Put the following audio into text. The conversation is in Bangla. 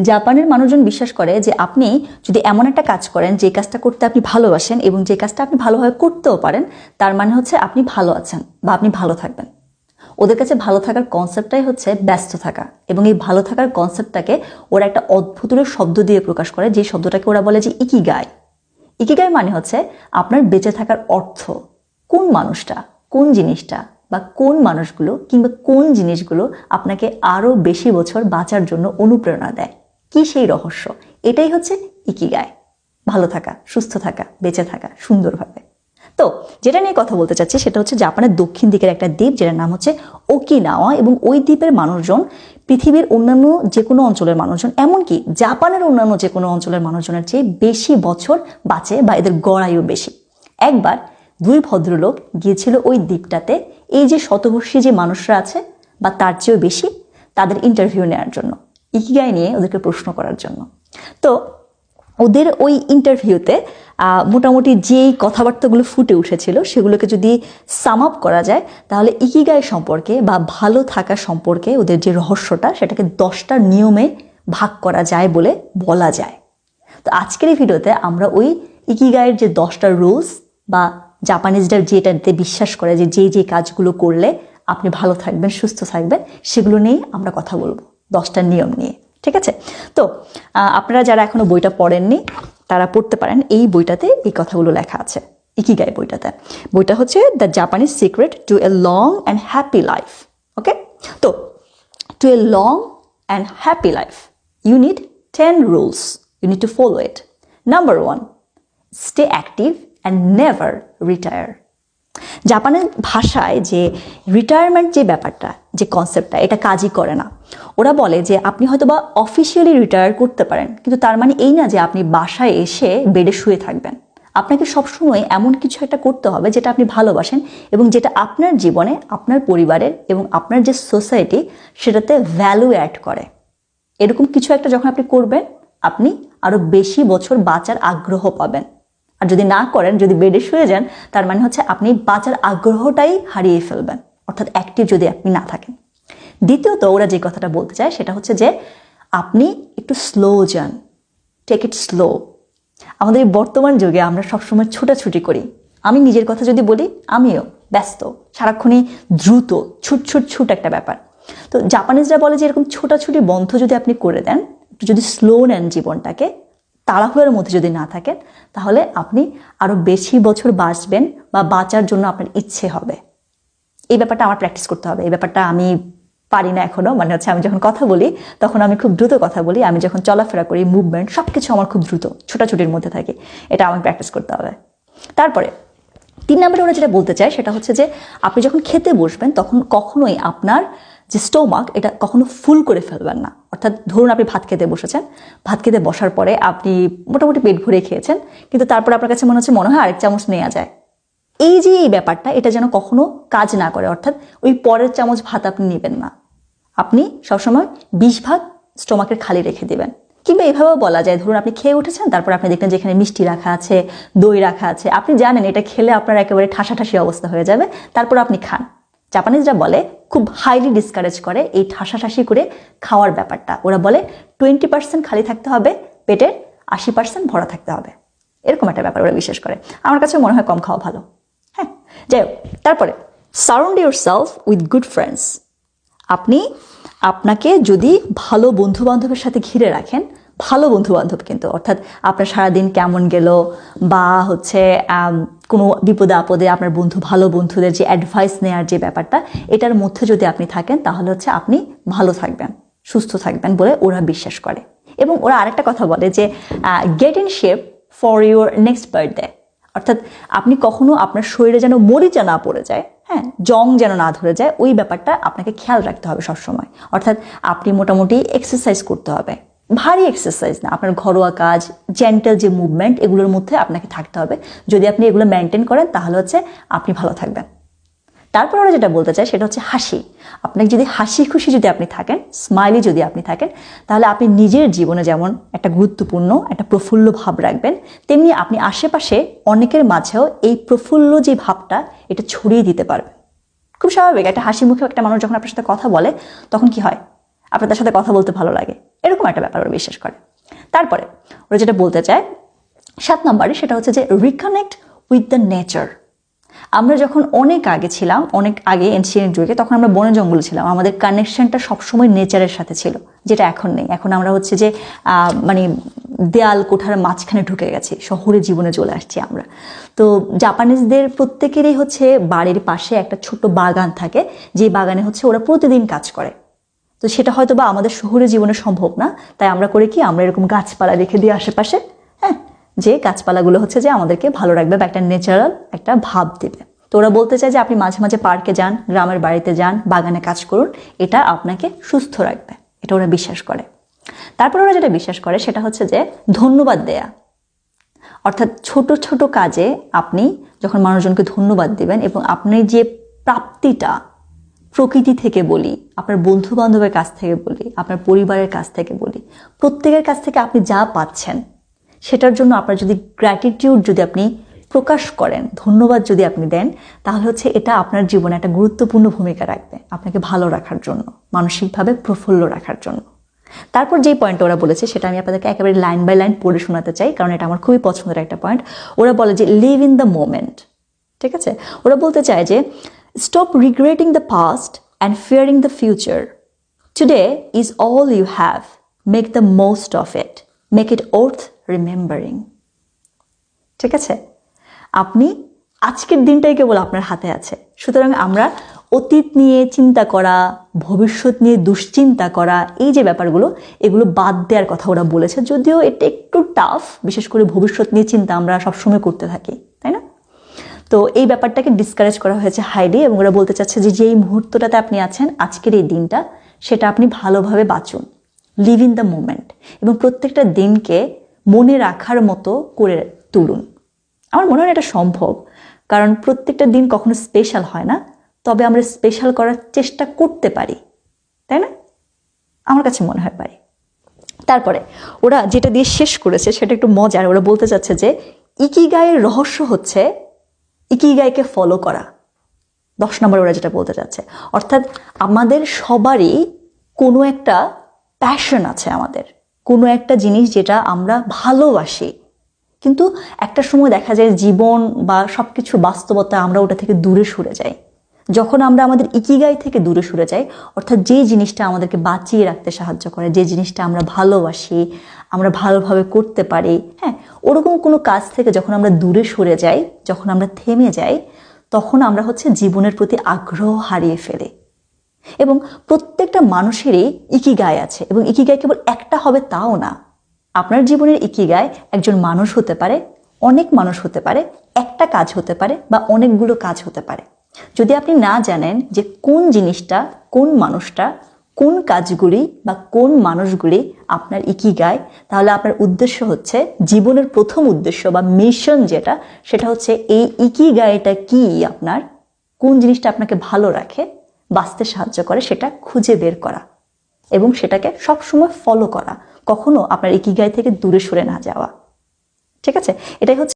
জাপানের মানুষজন বিশ্বাস করে যে আপনি যদি এমন একটা কাজ করেন যে কাজটা করতে আপনি ভালোবাসেন এবং যে কাজটা আপনি ভালোভাবে করতেও পারেন, তার মানে হচ্ছে আপনি ভালো আছেন বা আপনি ভালো থাকবেন। ওদের কাছে ভালো থাকার কনসেপ্টটাই হচ্ছে ব্যস্ত থাকা, এবং এই ভালো থাকার কনসেপ্টটাকে ওরা একটা অদ্ভুত শব্দ দিয়ে প্রকাশ করে, যে শব্দটাকে ওরা বলে যে ইকিগাই। ইকিগাই মানে হচ্ছে আপনার বেঁচে থাকার অর্থ। কোন মানুষটা, কোন জিনিসটা বা কোন মানুষগুলো কিংবা কোন জিনিসগুলো আপনাকে আরো বেশি বছর বাঁচার জন্য অনুপ্রেরণা দেয়, কি সেই রহস্য, এটাই হচ্ছে ইকিগাই। ভালো থাকা, সুস্থ থাকা, বেঁচে থাকা সুন্দরভাবে। তো যেটা নিয়ে কথা বলতে চাচ্ছি সেটা হচ্ছে জাপানের দক্ষিণ দিকের একটা দ্বীপ যেটার নাম হচ্ছে ওকিনাওয়া, এবং ওই দ্বীপের মানুষজন পৃথিবীর অন্যান্য যে কোনো অঞ্চলের মানুষজন, এমনকি জাপানের অন্যান্য যে কোনো অঞ্চলের মানুষজনের চেয়ে বেশি বছর বাঁচে বা এদের গড় আয়ু বেশি। একবার দুই ভদ্রলোক গিয়েছিল ওই দ্বীপটাতে, এই যে শতবর্ষী যে মানুষরা আছে বা তার চেয়েও বেশি, তাদের ইন্টারভিউ নেওয়ার জন্য, ইকিগাই নিয়ে ওদেরকে প্রশ্ন করার জন্য। তো ওদের ওই ইন্টারভিউতে মোটামুটি যেই কথাবার্তাগুলো ফুটে উঠেছিল সেগুলোকে যদি সাম আপ করা যায়, তাহলে ইকিগাই সম্পর্কে বা ভালো থাকা সম্পর্কে ওদের যে রহস্যটা, সেটাকে 10টা নিয়মে ভাগ করা যায় বলে বলা যায়। তো আজকের এই ভিডিওতে আমরা ওই ইকিগাইয়ের যে 10টা রুলস বা জাপানিজরা যেটাতে বিশ্বাস করে যে যে কাজগুলো করলে আপনি ভালো থাকবেন, সুস্থ থাকবেন, সেগুলো নিয়ে আমরা কথা বলবো, 10টা নিয়ম নিয়ে। ঠিক আছে? তো আপনারা যারা এখনো বইটা পড়েননি তারা পড়তে পারেন, এই বইটাতে এই কথাগুলো লেখা আছে, ইকিগাই বইটাতে। বইটা হচ্ছে the Japanese secret to a long and happy life. Okay, তো to a long and happy life you need 10 rules, you need to follow it. Number 1, stay active and never retire. জাপানের ভাষায় যে রিটায়ারমেন্ট যে ব্যাপারটা, যে কনসেপ্টটা, এটা কাজই করে না। ওরা বলে যে আপনি হয়তো বা অফিসিয়ালি রিটায়ার করতে পারেন, কিন্তু তার মানে এই না যে আপনি বাসায় এসে বেডে শুয়ে থাকবেন। আপনাকে সবসময় এমন কিছু একটা করতে হবে যেটা আপনি ভালোবাসেন এবং যেটা আপনার জীবনে, আপনার পরিবারের এবং আপনার যে সোসাইটি, সেটাতে ভ্যালু অ্যাড করে। এরকম কিছু একটা যখন আপনি করবেন, আপনি আরো বেশি বছর বাঁচার আগ্রহ পাবেন। আর যদি না করেন, যদি বেডে শুয়ে যান, তার মানে হচ্ছে আপনি বাঁচার আগ্রহটাই হারিয়ে ফেলবেন, অর্থাৎ অ্যাক্টিভ যদি আপনি না থাকেন। দ্বিতীয়ত ওরা যে কথাটা বলতে চায় সেটা হচ্ছে যে আপনি একটু স্লো যান, টেক ইট স্লো। আমাদের এই বর্তমান যুগে আমরা সবসময় ছুটাছুটি করি। আমি নিজের কথা যদি বলি, আমিও ব্যস্ত, সারাক্ষণই দ্রুত ছুট একটা ব্যাপার। তো জাপানিজরা বলে যে এরকম ছোটাছুটি বন্ধ যদি আপনি করে দেন, একটু যদি স্লো নেন জীবনটাকে, তাড়াহুড়োর মধ্যে যদি না থাকেন, তাহলে আপনি আরো বেশি বছর বাঁচবেন বা বাঁচার জন্য আপনার ইচ্ছে হবে। এই ব্যাপারটা আমার প্র্যাকটিস করতে হবে। এই ব্যাপারটা আমি পারি না এখনো, মানে হচ্ছে আমি যখন কথা বলি তখন আমি খুব দ্রুত কথা বলি, আমি যখন চলাফেরা করি, মুভমেন্ট সবকিছু আমার খুব দ্রুত, ছোটাছুটির মধ্যে থাকে। এটা আমাকে প্র্যাকটিস করতে হবে। তারপরে 3 নম্বরে ওরা যেটা বলতে চায় সেটা হচ্ছে যে আপনি যখন খেতে বসবেন তখন কখনোই আপনার যে স্টোমাক, এটা কখনো ফুল করে ফেলবেন না। অর্থাৎ ধরুন আপনি ভাত খেতে বসেছেন, ভাত খেতে বসার পরে আপনি মোটামুটি পেট ভরে খেয়েছেন, কিন্তু তারপর আপনার কাছে মনে হয় আরেক চামচ নেওয়া যায়। এই যে এই ব্যাপারটা, এটা যেন কখনো কাজ না করে। অর্থাৎ ওই পরের চামচ ভাত আপনি নেবেন না, আপনি সবসময় 20 ভাগ স্টোমাকের খালি রেখে দেবেন। কিংবা এভাবেও বলা যায়, ধরুন আপনি খেয়ে উঠেছেন, তারপর আপনি দেখলেন যেখানে মিষ্টি রাখা আছে, দই রাখা আছে, আপনি জানেন এটা খেলে আপনার একেবারে ঠাসাঠাসি অবস্থা হয়ে যাবে, তারপর আপনি খান। জাপানিজরা বলে, খুব হাইলি ডিসকারেজ করে এই ঠাসাঠাসি করে খাওয়ার ব্যাপারটা। ওরা বলে 20% খালি থাকতে হবে, পেটের 80% ভরা থাকতে হবে। এরকম একটা ব্যাপার ওরা বিশ্বাস করে। আমার কাছে মনে হয় কম খাওয়া ভালো। হ্যাঁ, যাই হোক। তারপরে surround yourself with good friends. আপনি আপনাকে যদি ভালো বন্ধু বান্ধবের সাথে ঘিরে রাখেন, ভালো বন্ধু বান্ধব কিন্তু, অর্থাৎ আপনার সারাদিন কেমন গেল বা হচ্ছে কোনো বিপদে আপদে আপনার ভালো বন্ধুদের যে অ্যাডভাইস নেওয়ার যে ব্যাপারটা, এটার মধ্যে যদি আপনি থাকেন, তাহলে হচ্ছে আপনি ভালো থাকবেন, সুস্থ থাকবেন বলে ওরা বিশ্বাস করে। এবং ওরা আরেকটা কথা বলে যে get in shape for your next birthday. অর্থাৎ আপনি কখনো আপনার শরীরে যেন মরিচা না পড়ে যায়, হ্যাঁ, জং যেন না ধরে যায়, ওই ব্যাপারটা আপনাকে খেয়াল রাখতে হবে সবসময়। অর্থাৎ আপনি মোটামুটি এক্সারসাইজ করতে হবে, ভারী এক্সারসাইজ না, আপনার ঘরোয়া কাজ, জেন্টাল যে মুভমেন্ট, এগুলোর মধ্যে আপনাকে থাকতে হবে। যদি আপনি এগুলো মেনটেন করেন, তাহলে হচ্ছে আপনি ভালো থাকবেন। তারপর ওরা যেটা বলতে চায় সেটা হচ্ছে হাসি। আপনাকে যদি হাসি খুশি যদি আপনি থাকেন, স্মাইলি যদি আপনি থাকেন, তাহলে আপনি নিজের জীবনে যেমন একটা গুরুত্বপূর্ণ একটা প্রফুল্ল ভাব রাখবেন, তেমনি আপনি আশেপাশে অনেকের মাঝেও এই প্রফুল্ল যে ভাবটা, এটা ছড়িয়ে দিতে পারবেন। খুব স্বাভাবিক, একটা হাসি মুখে একটা মানুষ যখন আপনার সাথে কথা বলে, তখন কি হয়, আপনার তার সাথে কথা বলতে ভালো লাগে, এরকম একটা ব্যাপার ওরা বিশ্বাস করে। তারপরে ওরা যেটা বলতে চায় 7 নম্বরে, সেটা হচ্ছে যে রিকানেক্ট উইথ দ্য নেচার। আমরা যখন অনেক আগে ছিলাম, অনেক আগে এনশিয়েন্ট যুগে, তখন আমরা বনে জঙ্গলে ছিলাম, আমাদের কানেকশনটা সবসময় নেচারের সাথে ছিল, যেটা এখন নেই। এখন আমরা হচ্ছে যে মানে দেয়াল কোঠার মাঝখানে ঢুকে গেছি, শহুরে জীবনে চলে আসছি আমরা। তো জাপানিজদের প্রত্যেকেরই হচ্ছে বাড়ির পাশে একটা ছোট্ট বাগান থাকে, যে বাগানে হচ্ছে ওরা প্রতিদিন কাজ করে। তো সেটা হয়তো বা আমাদের শহুরে জীবনে সম্ভব না, তাই আমরা করে কি, আমরা এরকম গাছপালা রেখে দিই আশেপাশে, হ্যাঁ, যে গাছপালাগুলো হচ্ছে যে আমাদেরকে ভালো রাখবে বা একটা ন্যাচারাল একটা ভাব দেবে। তো ওরা বলতে চায় যে আপনি মাঝে মাঝে পার্কে যান, গ্রামের বাড়িতে যান, বাগানে কাজ করুন, এটা আপনাকে সুস্থ রাখবে, এটা ওরা বিশ্বাস করে। তারপর ওরা যেটা বিশ্বাস করে সেটা হচ্ছে যে ধন্যবাদ দেয়া, অর্থাৎ ছোট ছোট কাজে আপনি যখন মানুষজনকে ধন্যবাদ দিবেন এবং আপনি যে প্রাপ্তিটা প্রকৃতি থেকে বলি, আপনার বন্ধু বান্ধবের কাছ থেকে বলি, আপনার পরিবারের কাছ থেকে বলি, প্রত্যেকের কাছ থেকে আপনি যা পাচ্ছেন সেটার জন্য আপনার যদি গ্র্যাটিটিউড যদি আপনি প্রকাশ করেন, ধন্যবাদ যদি আপনি দেন, তাহলে হচ্ছে এটা আপনার জীবনে একটা গুরুত্বপূর্ণ ভূমিকা রাখবে আপনাকে ভালো রাখার জন্য, মানসিকভাবে প্রফুল্ল রাখার জন্য। তারপর যেই পয়েন্ট ওরা বলেছে সেটা আমি আপনাদেরকে একেবারে লাইন বাই লাইন পড়ে শোনাতে চাই, কারণ এটা আমার খুবই পছন্দের একটা পয়েন্ট। ওরা বলে যে লিভ ইন দ্য মোমেন্ট। ঠিক আছে, ওরা বলতে চায় যে stop regretting the past and fearing the future. Today is all you have, make the most of it, make it worth remembering. ঠিক আছে, আপনি আজকের দিনটাই কেবল আপনার হাতে আছে, সুতরাং আমরা অতীত নিয়ে চিন্তা করা, ভবিষ্যৎ নিয়ে দুশ্চিন্তা করা, এই যে ব্যাপারগুলো, এগুলো বাদ দেওয়ার কথা ওরা বলেছে। যদিও এটা একটু টাফ, বিশেষ করে ভবিষ্যৎ নিয়ে চিন্তা আমরা সবসময় করতে থাকি, তাই না? তো এই ব্যাপারটাকে ডিসকারেজ করা হয়েছে হাইলি, এবং ওরা বলতে চাচ্ছে যে যেই মুহূর্তটাতে আপনি আছেন, আজকের এই দিনটা, সেটা আপনি ভালোভাবে বাঁচুন, লিভ ইন দ্য মোমেন্ট, এবং প্রত্যেকটা দিনকে মনে রাখার মতো করে তুলুন। আমার মনে হয় এটা সম্ভব, কারণ প্রত্যেকটা দিন কখনো স্পেশাল হয় না, তবে আমরা স্পেশাল করার চেষ্টা করতে পারি, তাই না? আমার কাছে মনে হয় পারি। তারপরে ওরা যেটা দিয়ে শেষ করেছে সেটা একটু মজার। ওরা বলতে চাচ্ছে যে ইকিগাইয়ের রহস্য হচ্ছে ইকিগাইকে ফলো করা। 10 নম্বর ওরা যেটা বলতে চাচ্ছে, অর্থাৎ আমাদের সবারই কোনো একটা প্যাশন আছে, আমাদের কোনো একটা জিনিস যেটা আমরা ভালোবাসি, কিন্তু একটা সময় দেখা যায় জীবন বা সবকিছু বাস্তবতা আমরা ওটা থেকে দূরে সরে যাই। যখন আমরা আমাদের ইকিগাই থেকে দূরে সরে যাই, অর্থাৎ যে জিনিসটা আমাদেরকে বাঁচিয়ে রাখতে সাহায্য করে, যে জিনিসটা আমরা ভালোবাসি, আমরা ভালোভাবে করতে পারি, হ্যাঁ, ওরকম কোনো কাজ থেকে যখন আমরা দূরে সরে যাই, যখন আমরা থেমে যাই, তখন আমরা হচ্ছে জীবনের প্রতি আগ্রহ হারিয়ে ফেলি। এবং প্রত্যেকটা মানুষেরই ইকিগাই আছে, এবং ইকিগাই কেবল একটা হবে তাও না। আপনার জীবনের ইকিগাই একজন মানুষ হতে পারে, অনেক মানুষ হতে পারে, একটা কাজ হতে পারে, বা অনেকগুলো কাজ হতে পারে। যদি আপনি না জানেন যে কোন জিনিসটা, কোন মানুষটা, কোন কাজগুলি বা কোন মানুষগুলি আপনার ইকিগাই, তাহলে আপনার উদ্দেশ্য হচ্ছে, জীবনের প্রথম উদ্দেশ্য বা মিশন যেটা, সেটা হচ্ছে এই ইকিগাইটা কি, আপনার কোন জিনিসটা আপনাকে ভালো রাখে, বাঁচতে সাহায্য করে, সেটা খুঁজে বের করা এবং সেটাকে সবসময় ফলো করা, কখনো আপনার ইকিগাই থেকে দূরে সরে না যাওয়া। ঠিক আছে, এটাই হচ্ছে